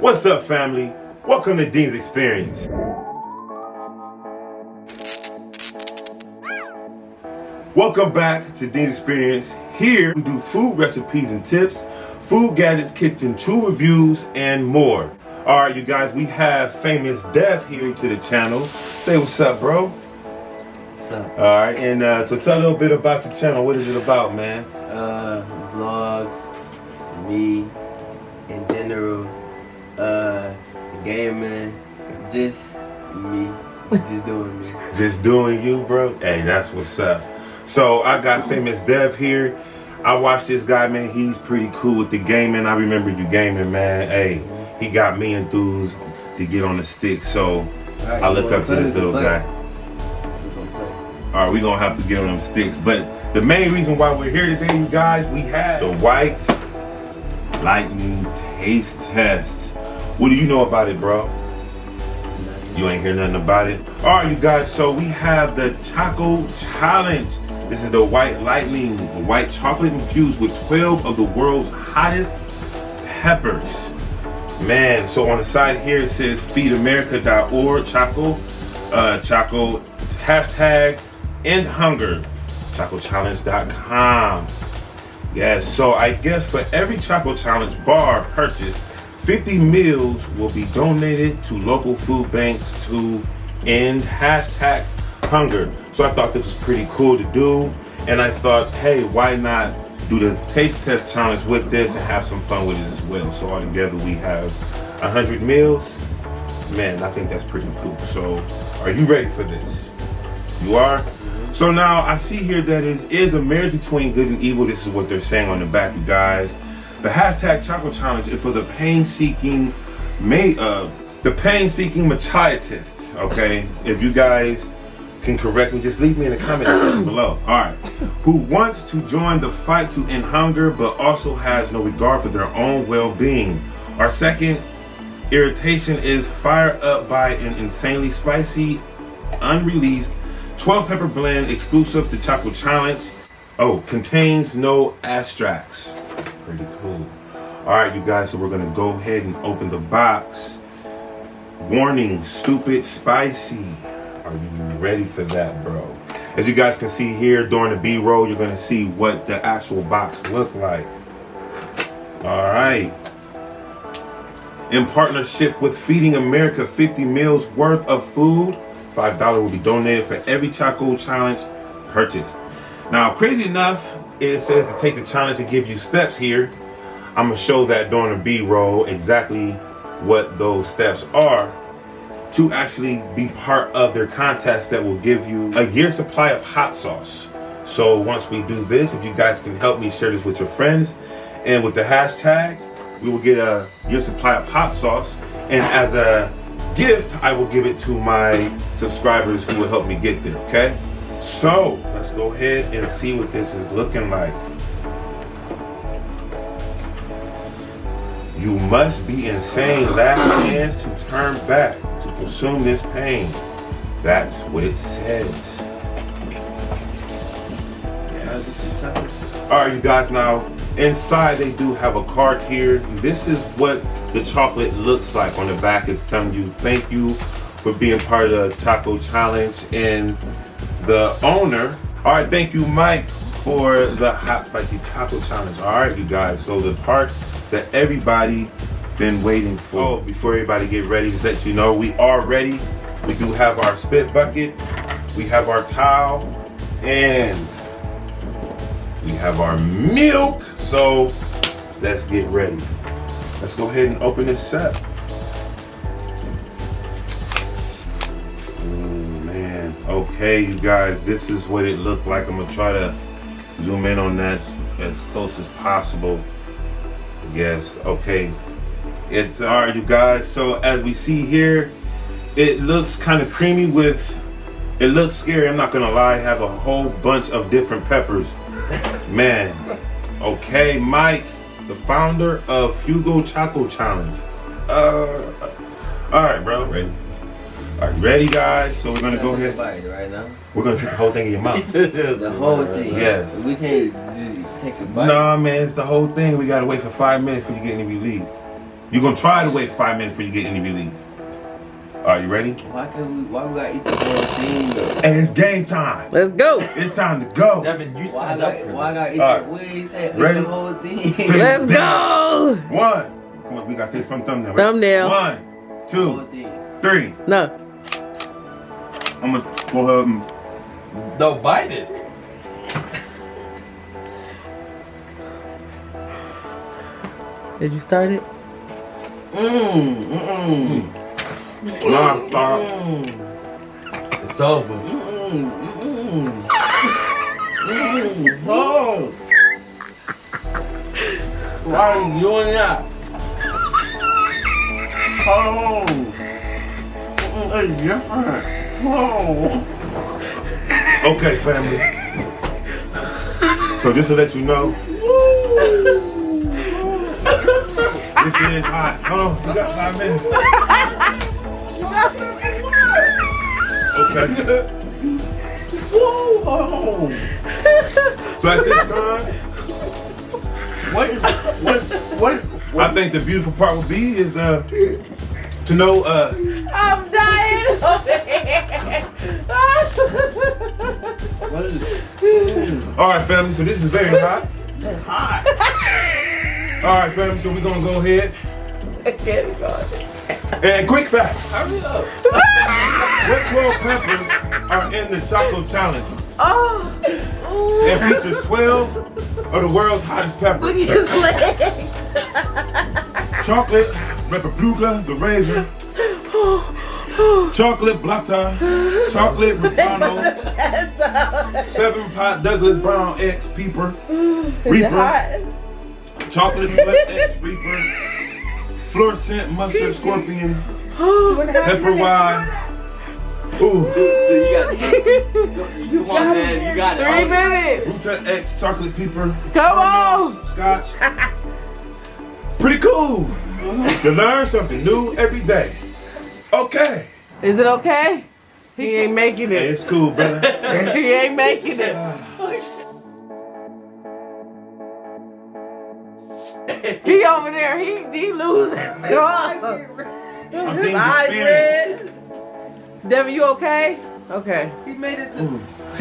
What's up, family? Welcome to Ddins Xperience. Welcome back to Ddins Xperience. Here we do food recipes and tips, food gadgets, kitchen tool reviews, and more. All right, you guys, we have famous Dev here to the channel. Say what's up, bro. What's up? All right, and so tell a little bit about your channel. What is it about, man? Vlogs, me, in general, gaming, just me, just doing me. Just doing you, bro? Hey, that's what's up. So I got famous Dev here. I watched this guy, man. He's pretty cool with the gaming. I remember you gaming, man. Hey, he got me enthused to get on the stick. So Right, I look up to this little guy. All right, we're gonna have to get on them sticks. But the main reason why we're here today, you guys, we have the White Lightning taste test. What do you know about it, bro? You ain't hear nothing about it. All right, you guys, so we have the Choco Challenge. This is the White Lightning, the white chocolate infused with 12 of the world's hottest peppers. Man, so on the side here it says feedamerica.org, Choco, Choco, hashtag end hunger, chocochallenge.com. Yes, so I guess for every Choco Challenge bar purchased, 50 meals will be donated to local food banks to end hashtag hunger. So I thought this was pretty cool to do, and I thought, hey, why not do the taste test challenge with this and have some fun with it as well. So all together we have 100 meals. Man, I think that's pretty cool. So are you ready for this? You are? So now I see here that it is a marriage between good and evil. This is what they're saying on the back, you guys. The hashtag Choco Challenge is for the pain-seeking machiatists, okay? If you guys can correct me, just leave me in the comment section below. All right. Who wants to join the fight to end hunger, but also has no regard for their own well-being. Our second irritation is fired up by an insanely spicy, unreleased 12 pepper blend exclusive to Choco Challenge. Oh, contains no extracts. Pretty cool. All right, you guys, so we're gonna go ahead and open the box. Warning, stupid spicy. Are you ready for that, bro? As you guys can see here during the B-roll, you're gonna see what the actual box look like. All right. In partnership with Feeding America, 50 meals worth of food, $5 will be donated for every Choco Challenge purchased. Now, crazy enough, it says to take the challenge and give you steps here. I'm gonna show that during the B-roll exactly what those steps are to actually be part of their contest that will give you a year's supply of hot sauce. So once we do this, if you guys can help me share this with your friends and with the hashtag, we will get a year's supply of hot sauce. And as a gift, I will give it to my subscribers who will help me get there, okay? So let's go ahead and see what this is looking like. You must be insane, last chance to turn back, to consume this pain. That's what it says. All right, you guys, now inside they do have a card here. This is what the chocolate looks like. On the back it's telling you thank you for being part of the Choco Challenge, and the owner, all right, thank you, Mike, for the hot spicy Choco Challenge. All right, you guys, so the part that everybody been waiting for. Oh, before everybody get ready, just let you know we are ready. We do have our spit bucket, we have our towel, and we have our milk. So let's get ready. Let's go ahead and open this up. Okay, you guys, this is what it looked like. I'm gonna try to zoom in on that as close as possible. Yes, okay. It's all right, you guys. So as we see here, it looks kind of creamy it looks scary. I'm not gonna lie. I have a whole bunch of different peppers. Man, okay, Mike, the founder of Fugo Choco Challenge. All right, bro. Ready? Are you ready, guys? So we're gonna go ahead. Right now. We're gonna put the whole thing in your mouth. The whole thing. Yes. We can't just take a bite. Nah, man, it's the whole thing. We gotta wait for 5 minutes for you to get any relief. You're gonna try to wait 5 minutes before you get any relief. Are you ready? Why we gotta eat the whole thing though? And it's game time. Let's go. It's time to go. Devin, you Why I signed up for gotta this. eat Alright. the wings? Say eat Ready? the whole thing. Let's go. 1. Come on, we got this from thumbnail. Thumbnail. 1, The whole 2, thing. 3. No. I'm gonna pull her. No, bite it. Did you start it? Nah, stop. It's over. Oh. Why are you doing that? Oh. It's different. Oh. Okay, family. So just to let you know, this is hot. Oh, you got 5 minutes. Okay. Whoa. So at this time, What? I think the beautiful part would be is to know I'm dying. What is it? all right, family, so this is very hot. It's hot. All right, family, so we're gonna go ahead Okay, God. and quick facts. Hurry up. What 12 peppers are in the Choco challenge? Oh. It features 12 of the world's hottest peppers. Look at his legs. Chocolate Repubblica, the raisin. Chocolate Blata. Chocolate Ricano. 7-pot Douglas Brown X Peeper. Reaper. Chocolate Flip X Reaper. Fluorescent Mustard Scorpion. Pepper Wise. Ooh. So you got you want that? You got it. 3 minutes. Ruta X Chocolate Peeper. Come on. Scotch. Pretty cool. You learn something new every day. Okay. Is it okay? He ain't making Hey, it. it's cool, brother. He ain't making it. He over there. He losing. I'm His being eyes experienced. red. Devin, you okay? Okay. He made it to.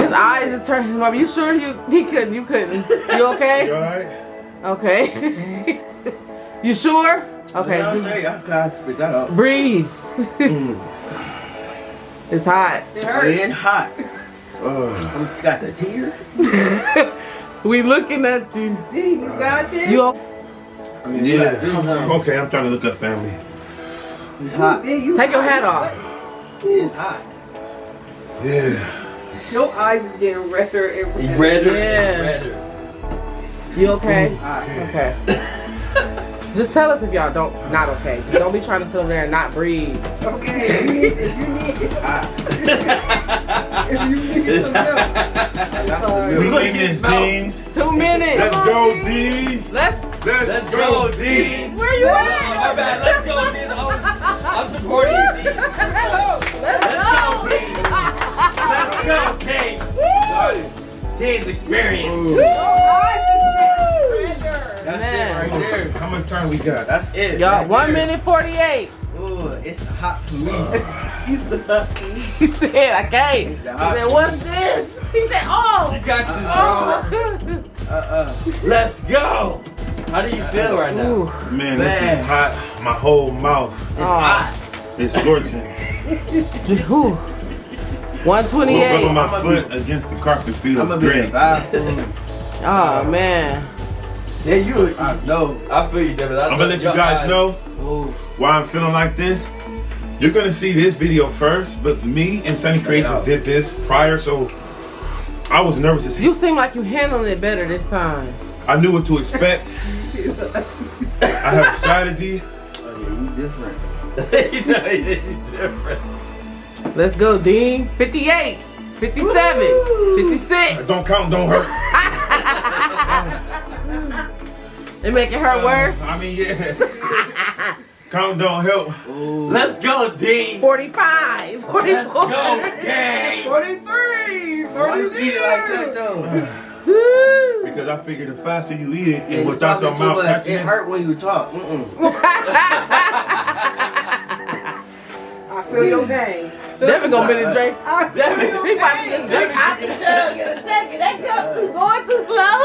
His eyes is turning. Are you sure he couldn't? You couldn't. You okay? You alright? Okay. You sure? Okay. I'm just sorry, I can't spit that out. breathe. It's hot. It ain't hot. You got the tear. We looking at you. You got this. You o- Yeah. Okay, I'm trying to look up family. It's hot. take your hat off. It's hot. Yeah. Your eyes is getting redder and redder. Redder Yeah. and redder. You okay? Hot. Okay. Just tell us if y'all not okay. Just don't be trying to sit over there and not breathe. Okay, if you need Hot. if you need some milk. That's the We milk. in this, Ddins. 2 minutes. Let's go, Ddins. Let's. Let's Go, Ddins. Where you My at? bad. Let's go, Ddins. I'm supporting you, Ddins. Let's go. Let's go, King. Ddins Xperience. Ooh. That's Man. it right there. How much time we got? That's it. Y'all, right 1 there. minute 48. Ooh, it's hot for me. He said, I can't. He said, what's this? He said, oh. You got this, Oh. Let's go. How do you feel right now? Ooh. Man, this Man. is hot. My whole mouth It's Oh. hot. is scorching. Ooh. I'm rubbing 128. my foot against the carpet I'm feels gonna be in the great. bathroom. Oh, man. Yeah, you. I know. I feel you, Devin. I'm gonna let you guys know Ooh. why I'm feeling like this. You're gonna see this video first, but me and Sunny Creations did this prior, so I was nervous as hell. You seem like you handling it better this time. I knew what to expect. I have a strategy. Oh, yeah, you different. He said he's different. Let's go, Dean. 58, 57, 56. Don't count, don't hurt. It make it hurt worse. I mean, yeah. Count don't help. Ooh. Let's go, Dean. 45, 44. Let's go, gang. 43. Why you eat it like that though? Woo. because I figured the faster you eat it, Yeah, and you without your talking too mouth much. catching It it. hurt when you talk. I feel your pain. Devin gonna be the drink. I feel Devin, your He about to pain. just drink out the jug in a second. That cup too going too slow.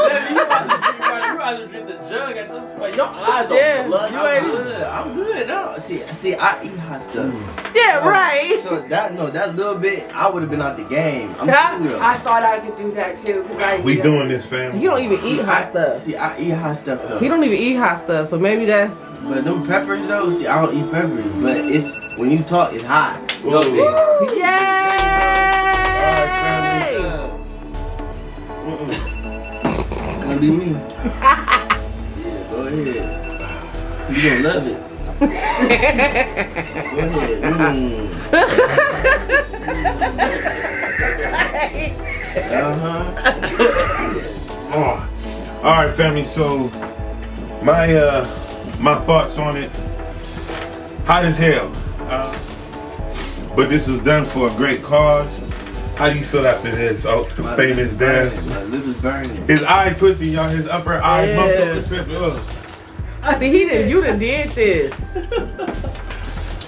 You rather drink the jug at this point. Your eyes Yeah, are blood. you I'm ain't- good. I'm good. No, see, I eat hot stuff. Yeah, right. So that little bit, I would have been out the game. I'm cool. I thought I could do that too. Cause I We doing this, fam. You don't even eat hot stuff. See, I eat hot stuff though. He don't even eat hot stuff, so maybe that's. But them peppers though, see, I don't eat peppers. But it's when you talk, it's hot. No, Yay! Gonna be me. Yeah, go ahead. You gonna love it. Go ahead. Oh. All right, family. So my thoughts on it. Hot as hell. But this was done for a great cause. How do you feel after this? Oh, famous death. My lip is burning. His eye twitching, y'all. His upper eye bumps up the trip. Ugh. See, you done did this.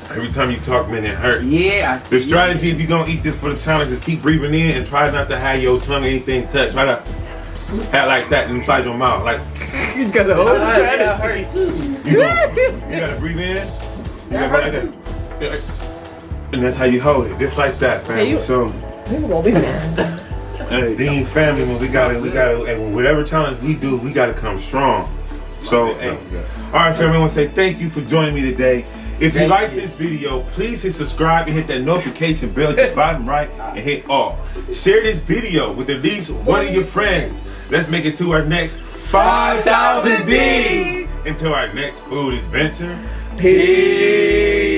Every time you talk, man, it hurts. Yeah. The strategy, if you're gonna eat this for the challenge, is keep breathing in and try not to have your tongue or anything touch. Try to act like that inside your mouth. Like, You got the whole that strategy. hurt too. you gotta breathe in. You gotta hold like that. And that's how you hold it. Just like that, family. you- So, People gonna be mad. hey, Dean family, man, we gotta, and whatever challenge we do, we gotta come strong. So, hey. All right, family, I want to say thank you for joining me today. If you like this video, please hit subscribe and hit that notification bell at the bottom right and hit all. Share this video with at least one of your friends. Let's make it to our next 5,000 Ddins. Until our next food adventure. Peace.